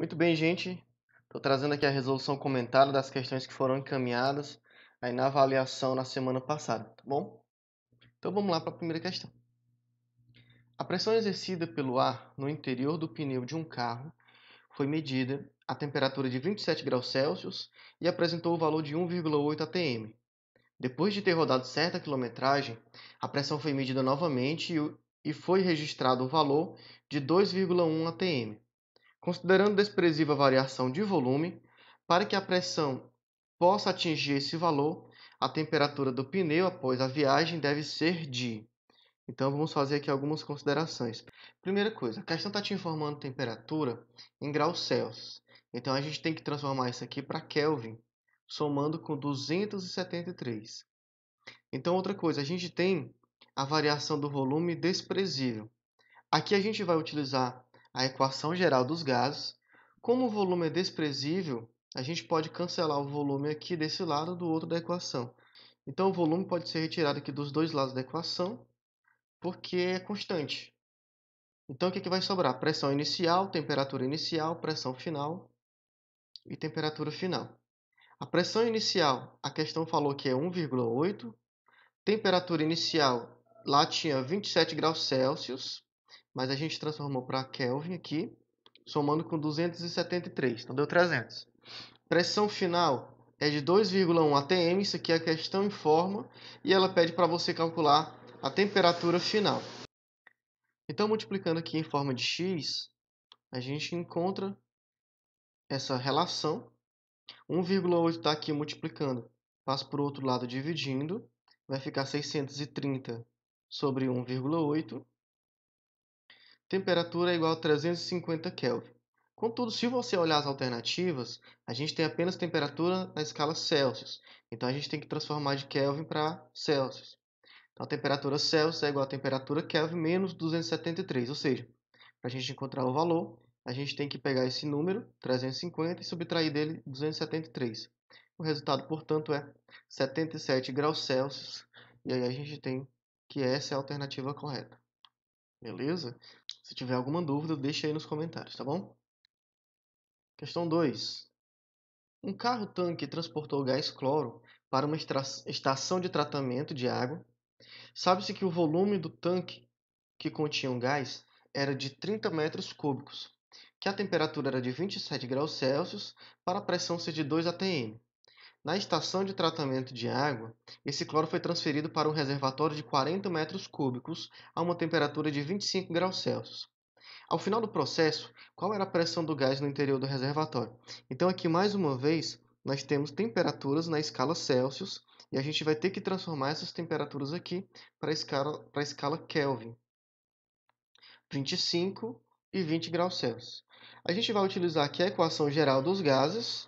Muito bem, gente. Estou trazendo aqui a resolução comentada das questões que foram encaminhadas aí na avaliação na semana passada, tá bom? Então vamos lá para a primeira questão. A pressão exercida pelo ar no interior do pneu de um carro foi medida a temperatura de 27 graus Celsius e apresentou o valor de 1,8 atm. Depois de ter rodado certa quilometragem, a pressão foi medida novamente e foi registrado o valor de 2,1 atm. Considerando desprezível a variação de volume, para que a pressão possa atingir esse valor, a temperatura do pneu após a viagem deve ser de... Então vamos fazer aqui algumas considerações. Primeira coisa, a questão está te informando temperatura em graus Celsius. Então a gente tem que transformar isso aqui para Kelvin, somando com 273. Então outra coisa, a gente tem a variação do volume desprezível. Aqui a gente vai utilizar a equação geral dos gases. Como o volume é desprezível, a gente pode cancelar o volume aqui desse lado do outro da equação. Então o volume pode ser retirado aqui dos dois lados da equação, porque é constante. Então o que vai sobrar? Pressão inicial, pressão final e temperatura final. A pressão inicial, a questão falou que é 1,8. Temperatura inicial, lá tinha 27 graus Celsius, mas a gente transformou para Kelvin aqui, somando com 273, então deu 300. Pressão final é de 2,1 atm, isso aqui a questão informa, e ela pede para você calcular a temperatura final. Então, multiplicando aqui em forma de x, a gente encontra essa relação. 1,8 está aqui multiplicando, passo para o outro lado dividindo, vai ficar 630 sobre 1,8. Temperatura é igual a 350 Kelvin. Contudo, se você olhar as alternativas, a gente tem apenas temperatura na escala Celsius. Então, a gente tem que transformar de Kelvin para Celsius. Então, a temperatura Celsius é igual a temperatura Kelvin menos 273. Ou seja, para a gente encontrar o valor, a gente tem que pegar esse número, 350, e subtrair dele 273. O resultado, portanto, é 77 graus Celsius. E aí a gente tem que essa é a alternativa correta. Beleza? Se tiver alguma dúvida, deixa aí nos comentários, tá bom? Questão 2. Um carro-tanque transportou gás cloro para uma estação de tratamento de água. Sabe-se que o volume do tanque que continha o gás era de 30 metros cúbicos, que a temperatura era de 27 graus Celsius para a pressão ser de 2 atm. Na estação de tratamento de água, esse cloro foi transferido para um reservatório de 40 metros cúbicos a uma temperatura de 25 graus Celsius. Ao final do processo, qual era a pressão do gás no interior do reservatório? Então, aqui mais uma vez, nós temos temperaturas na escala Celsius e a gente vai ter que transformar essas temperaturas aqui para a escala Kelvin, 25 e 20 graus Celsius. A gente vai utilizar aqui a equação geral dos gases.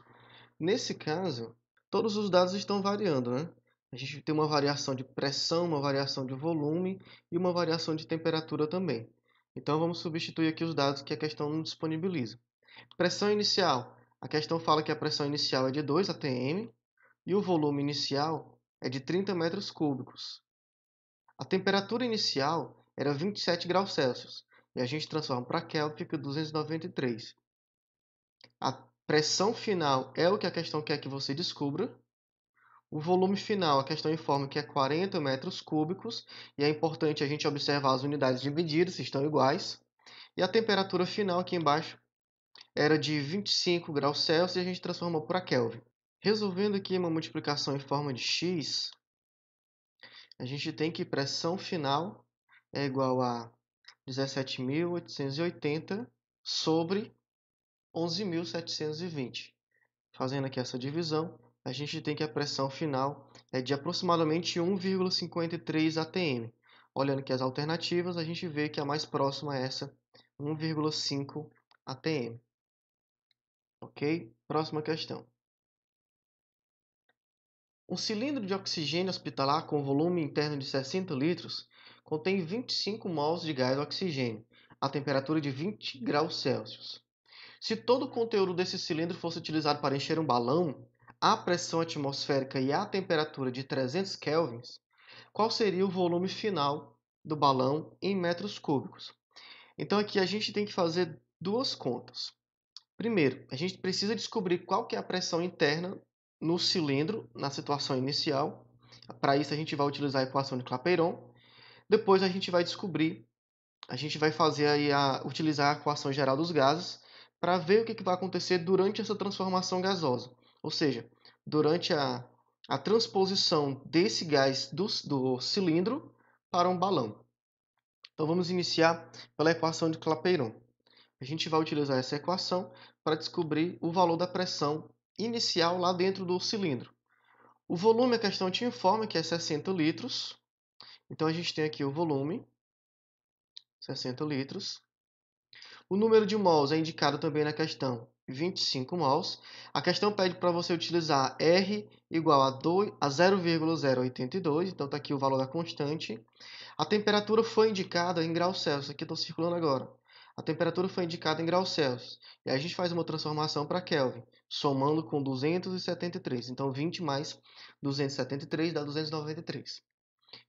Nesse caso, todos os dados estão variando, né? A gente tem uma variação de pressão, uma variação de volume e uma variação de temperatura também. Então, vamos substituir aqui os dados que a questão não disponibiliza. Pressão inicial. A questão fala que a pressão inicial é de 2 atm e o volume inicial é de 30 metros cúbicos. A temperatura inicial era 27 graus Celsius e a gente transforma para Kelvin, fica 293. A pressão final é o que a questão quer que você descubra. O volume final, a questão informa que é 40 metros cúbicos, e é importante a gente observar as unidades de medida, se estão iguais. E a temperatura final aqui embaixo era de 25 graus Celsius e a gente transformou para Kelvin. Resolvendo aqui uma multiplicação em forma de x, a gente tem que pressão final é igual a 17.880 sobre 11.720. Fazendo aqui essa divisão, a gente tem que a pressão final é de aproximadamente 1,53 atm. Olhando aqui as alternativas, a gente vê que a mais próxima é essa, 1,5 atm. Ok? Próxima questão. Um cilindro de oxigênio hospitalar com volume interno de 60 litros contém 25 mols de gás oxigênio, a temperatura de 20 graus Celsius. Se todo o conteúdo desse cilindro fosse utilizado para encher um balão, a pressão atmosférica e a temperatura de 300 kelvins, qual seria o volume final do balão em metros cúbicos? Então aqui a gente tem que fazer duas contas. Primeiro, a gente precisa descobrir qual que é a pressão interna no cilindro na situação inicial. Para isso, a gente vai utilizar a equação de Clapeyron. Depois, a gente vai fazer aí utilizar a equação geral dos gases para ver o que vai acontecer durante essa transformação gasosa. Ou seja, durante a transposição desse gás do cilindro para um balão. Então, vamos iniciar pela equação de Clapeyron. A gente vai utilizar essa equação para descobrir o valor da pressão inicial lá dentro do cilindro. O volume, a questão te informa que é 60 litros. Então, a gente tem aqui o volume, 60 litros. O número de mols é indicado também na questão, 25 mols. A questão pede para você utilizar R igual a 0,082. Então, está aqui o valor da constante. A temperatura foi indicada em graus Celsius. Aqui estou circulando agora. A temperatura foi indicada em graus Celsius. E a gente faz uma transformação para Kelvin, somando com 273. Então, 20 mais 273 dá 293.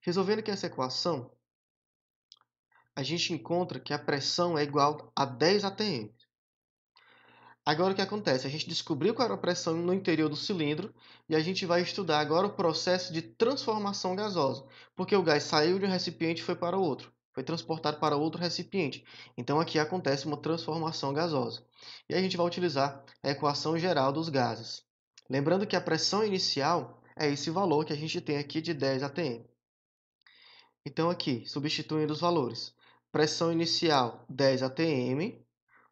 Resolvendo aqui essa equação, a gente encontra que a pressão é igual a 10 atm. Agora o que acontece? A gente descobriu qual era a pressão no interior do cilindro e a gente vai estudar agora o processo de transformação gasosa, porque o gás saiu de um recipiente e foi para outro, foi transportado para outro recipiente. Então aqui acontece uma transformação gasosa. E a gente vai utilizar a equação geral dos gases. Lembrando que a pressão inicial é esse valor que a gente tem aqui de 10 atm. Então aqui, substituindo os valores. Pressão inicial 10 atm,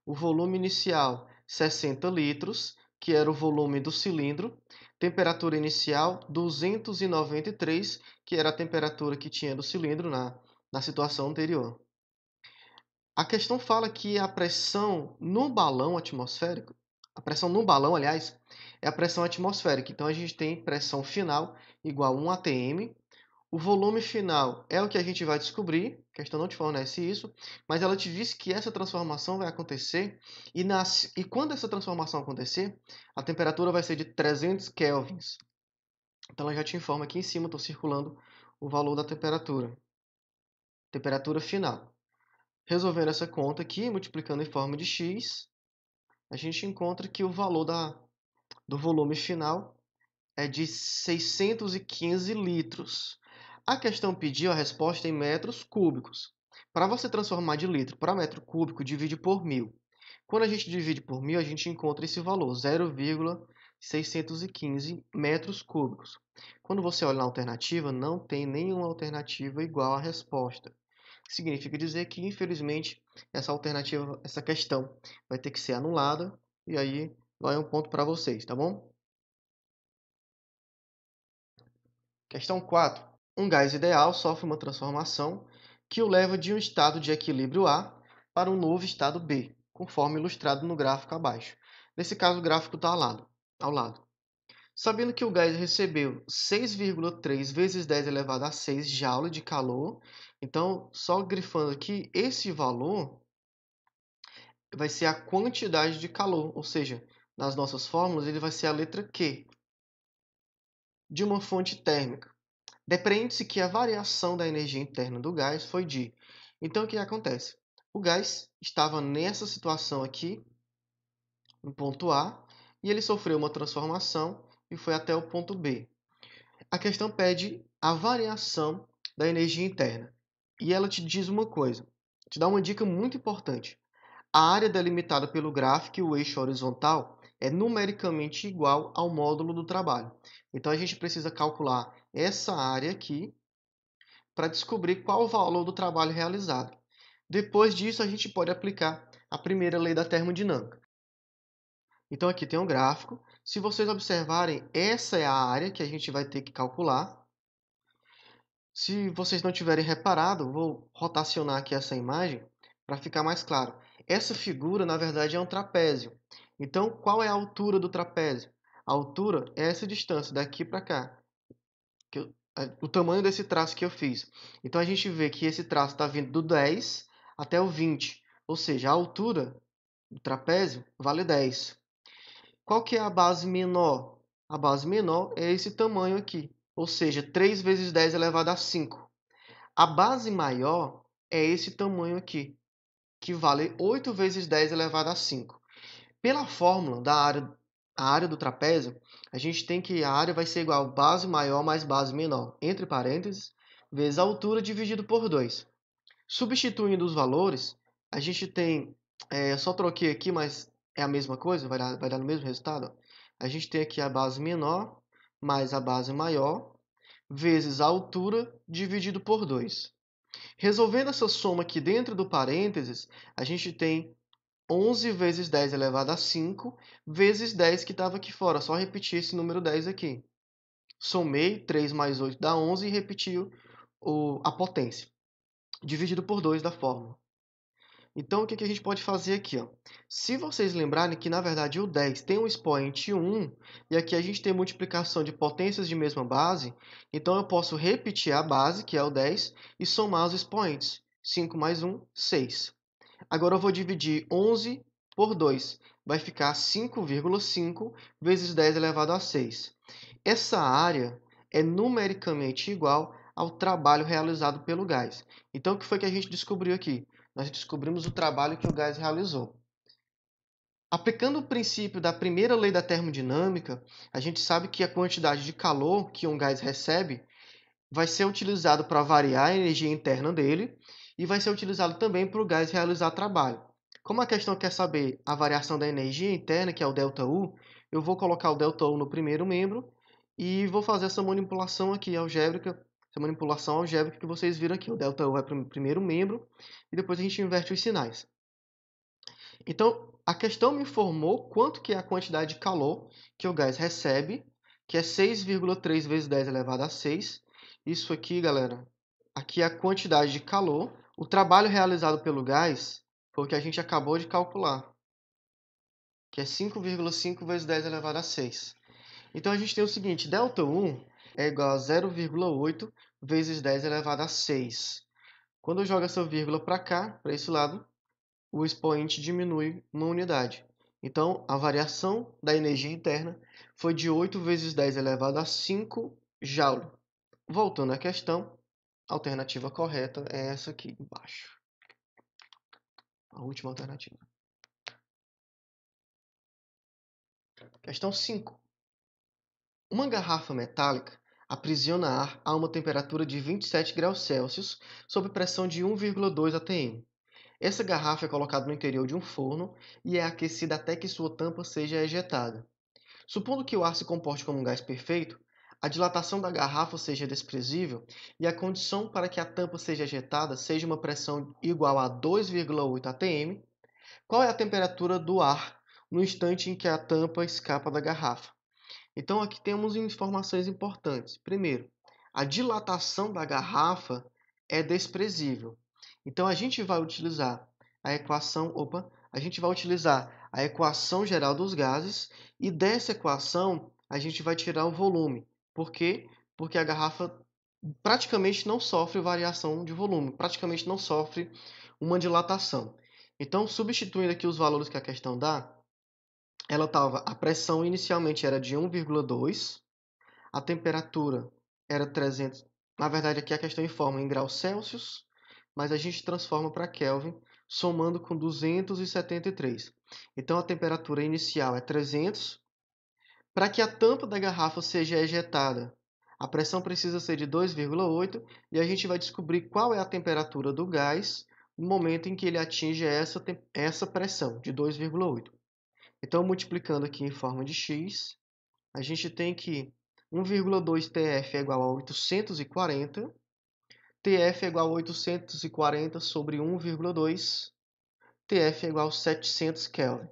o volume inicial 60 litros, que era o volume do cilindro, temperatura inicial 293, que era a temperatura que tinha do cilindro na situação anterior. A questão fala que a pressão no balão atmosférico, a pressão no balão, aliás, é a pressão atmosférica. Então a gente tem pressão final igual a 1 atm. O volume final é o que a gente vai descobrir, a questão não te fornece isso, mas ela te diz que essa transformação vai acontecer e quando essa transformação acontecer, a temperatura vai ser de 300 kelvins. Então ela já te informa aqui em cima, estou circulando o valor da temperatura final. Resolvendo essa conta aqui, multiplicando em forma de x, a gente encontra que o valor do volume final é de 615 litros. A questão pediu a resposta em metros cúbicos. Para você transformar de litro para metro cúbico, divide por 1000. Quando a gente divide por 1000, a gente encontra esse valor, 0,615 metros cúbicos. Quando você olha na alternativa, não tem nenhuma alternativa igual à resposta. Significa dizer que, infelizmente, essa questão vai ter que ser anulada, e aí vai um ponto para vocês, tá bom? Questão 4. Um gás ideal sofre uma transformação que o leva de um estado de equilíbrio A para um novo estado B, conforme ilustrado no gráfico abaixo. Nesse caso, o gráfico está ao lado. Sabendo que o gás recebeu 6,3 vezes 10 elevado a 6 joules de calor, então, só grifando aqui, esse valor vai ser a quantidade de calor, ou seja, nas nossas fórmulas ele vai ser a letra Q, de uma fonte térmica. Depreende-se que a variação da energia interna do gás foi de... Então, o que acontece? O gás estava nessa situação aqui, no ponto A, e ele sofreu uma transformação e foi até o ponto B. A questão pede a variação da energia interna. E ela te diz uma coisa, te dá uma dica muito importante. A área delimitada pelo gráfico e o eixo horizontal é numericamente igual ao módulo do trabalho. Então, a gente precisa calcular essa área aqui para descobrir qual o valor do trabalho realizado. Depois disso, a gente pode aplicar a primeira lei da termodinâmica. Então, aqui tem um gráfico. Se vocês observarem, essa é a área que a gente vai ter que calcular. Se vocês não tiverem reparado, vou rotacionar aqui essa imagem para ficar mais claro. Essa figura, na verdade, é um trapézio. Então, qual é a altura do trapézio? A altura é essa distância daqui para cá. O tamanho desse traço que eu fiz. Então, a gente vê que esse traço está vindo do 10 até o 20. Ou seja, a altura do trapézio vale 10. Qual que é a base menor? A base menor é esse tamanho aqui. Ou seja, 3 vezes 10 elevado a 5. A base maior é esse tamanho aqui, que vale 8 vezes 10 elevado a 5. Pela fórmula a área do trapézio, a gente tem que a área vai ser igual a base maior mais base menor, entre parênteses, vezes a altura dividido por 2. Substituindo os valores, a gente tem, só troquei aqui, mas é a mesma coisa, vai dar no mesmo resultado. Ó. A gente tem aqui a base menor mais a base maior, vezes a altura dividido por 2. Resolvendo essa soma aqui dentro do parênteses, a gente tem 11 vezes 10 elevado a 5, vezes 10 que estava aqui fora. Só repetir esse número 10 aqui. Somei, 3 mais 8 dá 11 e repeti a potência, dividido por 2 da fórmula. Então, o que a gente pode fazer aqui? Ó? Se vocês lembrarem que, na verdade, o 10 tem um expoente 1, e aqui a gente tem multiplicação de potências de mesma base, então eu posso repetir a base, que é o 10, e somar os expoentes. 5 mais 1, 6. Agora eu vou dividir 11 por 2. Vai ficar 5,5 vezes 10 elevado a 6. Essa área é numericamente igual ao trabalho realizado pelo gás. Então, o que foi que a gente descobriu aqui? Nós descobrimos o trabalho que o gás realizou. Aplicando o princípio da primeira lei da termodinâmica, a gente sabe que a quantidade de calor que um gás recebe vai ser utilizado para variar a energia interna dele e vai ser utilizado também para o gás realizar trabalho. Como a questão quer saber a variação da energia interna, que é o ΔU, eu vou colocar o ΔU no primeiro membro e vou fazer essa manipulação aqui algébrica, essa manipulação algébrica que vocês viram aqui. O ΔU vai para o primeiro membro e depois a gente inverte os sinais. Então, a questão me informou quanto que é a quantidade de calor que o gás recebe, que é 6,3 vezes 10 elevado a 6. Isso aqui, galera, aqui é a quantidade de calor. O trabalho realizado pelo gás foi o que a gente acabou de calcular, que é 5,5 vezes 10 elevado a 6. Então, a gente tem o seguinte, ΔU é igual a 0,8 vezes 10 elevado a 6. Quando eu jogo essa vírgula para cá, para esse lado, o expoente diminui uma unidade. Então, a variação da energia interna foi de 8 vezes 10 elevado a 5 Joule. Voltando à questão, a alternativa correta é essa aqui embaixo. A última alternativa. Questão 5. Uma garrafa metálica aprisiona ar a uma temperatura de 27 graus Celsius sob pressão de 1,2 atm. Essa garrafa é colocada no interior de um forno e é aquecida até que sua tampa seja ejetada. Supondo que o ar se comporte como um gás perfeito, a dilatação da garrafa seja desprezível e a condição para que a tampa seja ejetada seja uma pressão igual a 2,8 atm, qual é a temperatura do ar no instante em que a tampa escapa da garrafa? Então, aqui temos informações importantes. Primeiro, a dilatação da garrafa é desprezível. Então, a gente vai utilizar a gente vai utilizar a equação geral dos gases e dessa equação a gente vai tirar o volume. Por quê? Porque a garrafa praticamente não sofre variação de volume, praticamente não sofre uma dilatação. Então, substituindo aqui os valores que a questão dá, a pressão inicialmente era de 1,2, a temperatura era 300. Na verdade, aqui a questão informa em graus Celsius, mas a gente transforma para Kelvin, somando com 273. Então, a temperatura inicial é 300. Para que a tampa da garrafa seja ejetada, a pressão precisa ser de 2,8 e a gente vai descobrir qual é a temperatura do gás no momento em que ele atinge essa pressão de 2,8. Então, multiplicando aqui em forma de x, a gente tem que 1,2 TF é igual a 840, TF é igual a 840 sobre 1,2, TF é igual a 700 Kelvin.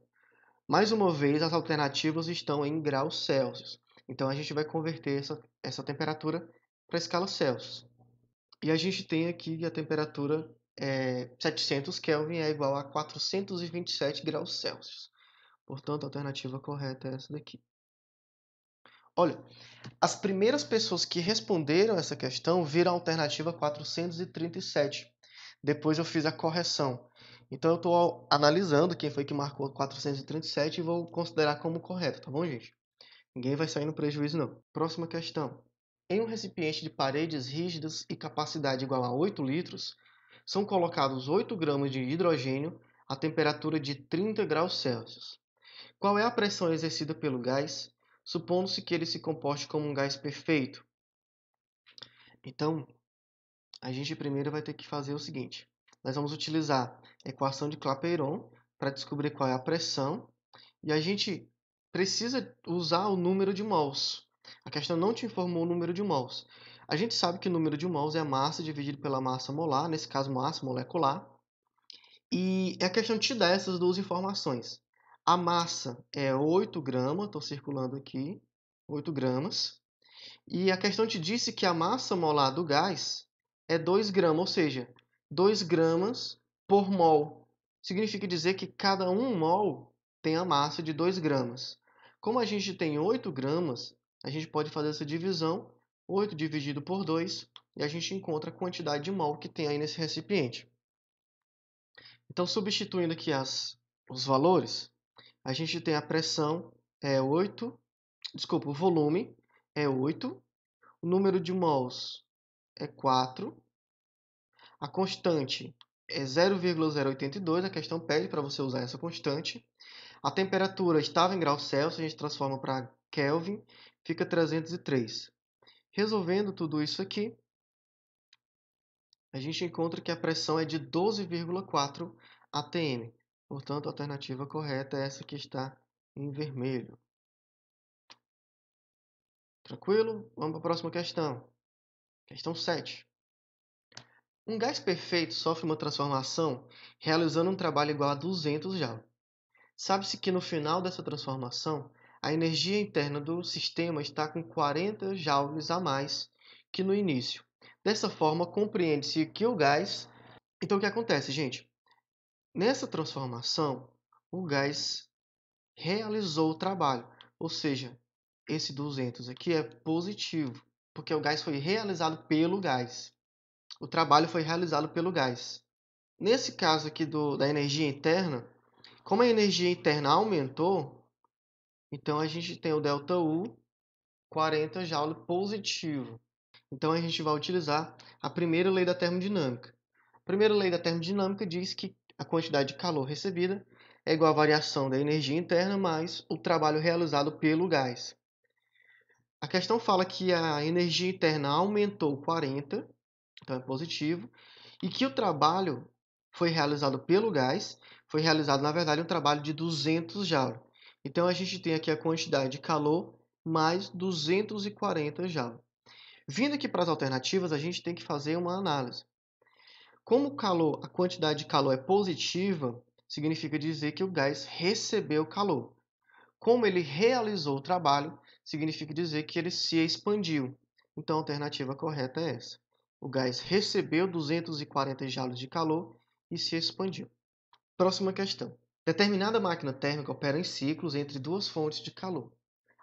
Mais uma vez, as alternativas estão em graus Celsius. Então, a gente vai converter essa temperatura para a escala Celsius. E a gente tem aqui a temperatura 700 Kelvin é igual a 427 graus Celsius. Portanto, a alternativa correta é essa daqui. Olha, as primeiras pessoas que responderam essa questão viram a alternativa 437. Depois eu fiz a correção. Então eu estou analisando quem foi que marcou 437 e vou considerar como correto, tá bom, gente? Ninguém vai sair no prejuízo, não. Próxima questão. Em um recipiente de paredes rígidas e capacidade igual a 8 litros, são colocados 8 gramas de hidrogênio a temperatura de 30 graus Celsius. Qual é a pressão exercida pelo gás, supondo-se que ele se comporte como um gás perfeito? Então, a gente primeiro vai ter que fazer o seguinte. Nós vamos utilizar a equação de Clapeyron para descobrir qual é a pressão. E a gente precisa usar o número de mols. A questão não te informou o número de mols. A gente sabe que o número de mols é a massa dividido pela massa molar, nesse caso massa molecular. E a questão te dá essas duas informações. A massa é 8 gramas, estou circulando aqui, 8 gramas. E a questão te disse que a massa molar do gás é 2 gramas, ou seja, 2 gramas por mol. Significa dizer que cada 1 mol tem a massa de 2 gramas. Como a gente tem 8 gramas, a gente pode fazer essa divisão, 8 dividido por 2, e a gente encontra a quantidade de mol que tem aí nesse recipiente. Então, substituindo aqui os valores, a gente tem a pressão é 8, desculpa, o volume é 8, o número de mols é 4, a constante é 0,082, a questão pede para você usar essa constante. A temperatura estava em graus Celsius, a gente transforma para Kelvin, fica 303. Resolvendo tudo isso aqui, a gente encontra que a pressão é de 12,4 atm. Portanto, a alternativa correta é essa que está em vermelho. Tranquilo? Vamos para a próxima questão. Questão 7. Um gás perfeito sofre uma transformação realizando um trabalho igual a 200 Joule. Sabe-se que no final dessa transformação, a energia interna do sistema está com 40 joules a mais que no início. Dessa forma, compreende-se que o gás... Então, o que acontece, gente? Nessa transformação, o gás realizou o trabalho, ou seja, esse 200 aqui é positivo, porque o gás foi realizado pelo gás. O trabalho foi realizado pelo gás. Nesse caso aqui da energia interna, como a energia interna aumentou, então a gente tem o ΔU 40 Joule positivo. Então a gente vai utilizar a primeira lei da termodinâmica. A primeira lei da termodinâmica diz que a quantidade de calor recebida é igual à variação da energia interna mais o trabalho realizado pelo gás. A questão fala que a energia interna aumentou 40, então é positivo, e que o trabalho foi realizado pelo gás, foi realizado, na verdade, um trabalho de 200 Joule. Então, a gente tem aqui a quantidade de calor mais 240 Joule. Vindo aqui para as alternativas, a gente tem que fazer uma análise. Como o calor, a quantidade de calor é positiva, significa dizer que o gás recebeu calor. Como ele realizou o trabalho, significa dizer que ele se expandiu. Então, a alternativa correta é essa. O gás recebeu 240 joules de calor e se expandiu. Próxima questão. Determinada máquina térmica opera em ciclos entre duas fontes de calor.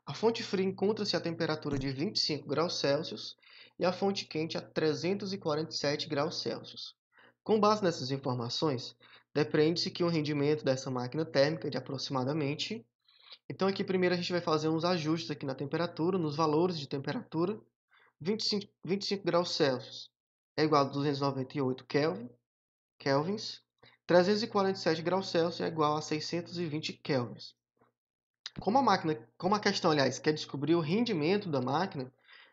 A fonte fria encontra-se a temperatura de 25 graus Celsius e a fonte quente a 347 graus Celsius. Com base nessas informações, depreende-se que o rendimento dessa máquina térmica é de aproximadamente... Então, aqui primeiro a gente vai fazer uns ajustes aqui na temperatura, nos valores de temperatura. 25 graus Celsius é igual a 298 kelvins. 347 graus Celsius é igual a 620 kelvins. Como a questão, aliás, quer descobrir o rendimento da máquina,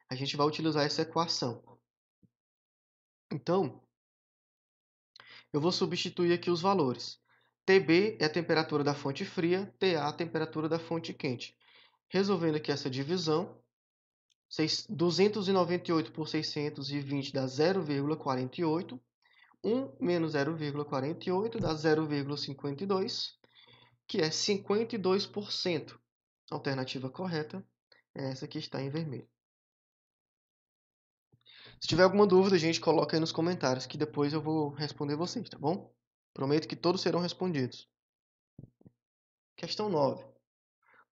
a gente vai utilizar essa equação. Então, eu vou substituir aqui os valores. TB é a temperatura da fonte fria, TA a temperatura da fonte quente. Resolvendo aqui essa divisão, 298 por 620 dá 0,48. 1 menos 0,48 dá 0,52, que é 52%. A alternativa correta é essa que está em vermelho. Se tiver alguma dúvida, gente, coloca aí nos comentários, que depois eu vou responder vocês, tá bom? Prometo que todos serão respondidos. Questão 9.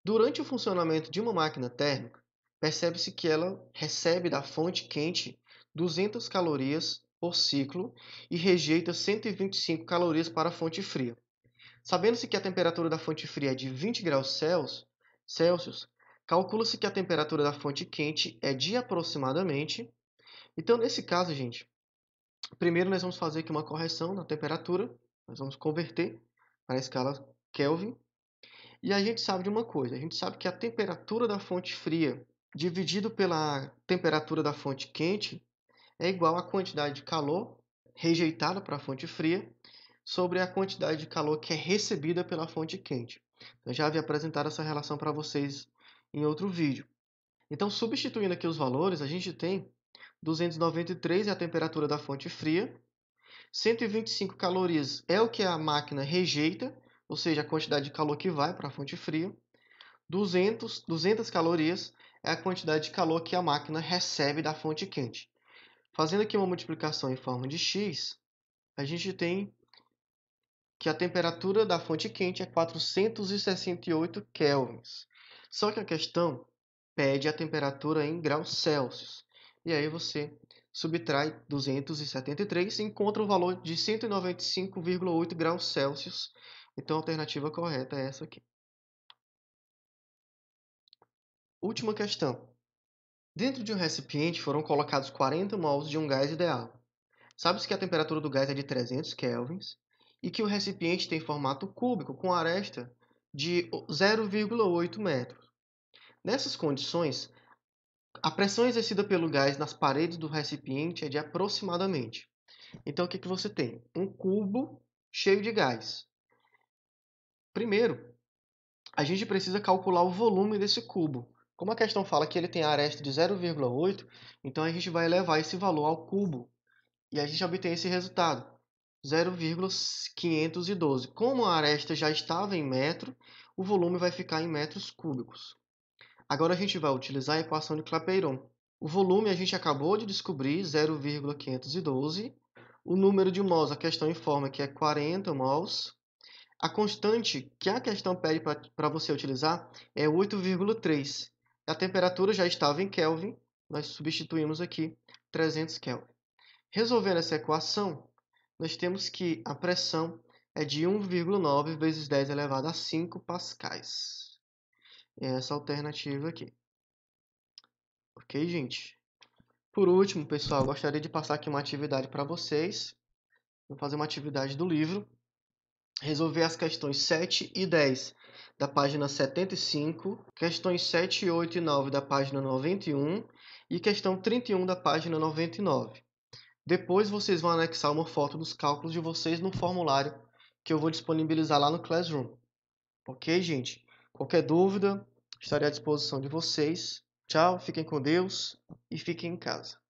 Durante o funcionamento de uma máquina térmica, percebe-se que ela recebe da fonte quente 200 calorias por ciclo e rejeita 125 calorias para a fonte fria. Sabendo-se que a temperatura da fonte fria é de 20 graus Celsius, calcula-se que a temperatura da fonte quente é de aproximadamente... Então, nesse caso, gente, primeiro nós vamos fazer aqui uma correção na temperatura. Nós vamos converter para a escala Kelvin. E a gente sabe de uma coisa, a gente sabe que a temperatura da fonte fria dividido pela temperatura da fonte quente é igual à quantidade de calor rejeitada para a fonte fria sobre a quantidade de calor que é recebida pela fonte quente. Eu já havia apresentado essa relação para vocês em outro vídeo. Então, substituindo aqui os valores, a gente tem 293 é a temperatura da fonte fria, 125 calorias é o que a máquina rejeita, ou seja, a quantidade de calor que vai para a fonte fria, 200 calorias é a quantidade de calor que a máquina recebe da fonte quente. Fazendo aqui uma multiplicação em forma de x, a gente tem que a temperatura da fonte quente é 468 kelvins. Só que a questão pede a temperatura em graus Celsius. E aí você subtrai 273 e encontra o valor de 195,8 graus Celsius. Então a alternativa correta é essa aqui. Última questão. Dentro de um recipiente foram colocados 40 mols de um gás ideal. Sabe-se que a temperatura do gás é de 300 kelvins e que o recipiente tem formato cúbico com aresta de 0,8 metros. Nessas condições, a pressão exercida pelo gás nas paredes do recipiente é de aproximadamente. Então, o que você tem? Um cubo cheio de gás. Primeiro, a gente precisa calcular o volume desse cubo. Como a questão fala que ele tem a aresta de 0,8, então a gente vai elevar esse valor ao cubo e a gente obtém esse resultado, 0,512. Como a aresta já estava em metro, o volume vai ficar em metros cúbicos. Agora a gente vai utilizar a equação de Clapeyron. O volume a gente acabou de descobrir, 0,512. O número de mols, a questão informa que é 40 mols. A constante que a questão pede para você utilizar é 8,3. A temperatura já estava em Kelvin, nós substituímos aqui 300 Kelvin. Resolvendo essa equação, nós temos que a pressão é de 1,9 vezes 10 elevado a 5 pascais. É essa alternativa aqui. Ok, gente? Por último, pessoal, gostaria de passar aqui uma atividade para vocês. Vou fazer uma atividade do livro. Resolver as questões 7 e 10 da página 75, questões 7, 8 e 9 da página 91 e questão 31 da página 99. Depois vocês vão anexar uma foto dos cálculos de vocês no formulário que eu vou disponibilizar lá no Classroom. Ok, gente? Qualquer dúvida, estarei à disposição de vocês. Tchau, fiquem com Deus e fiquem em casa.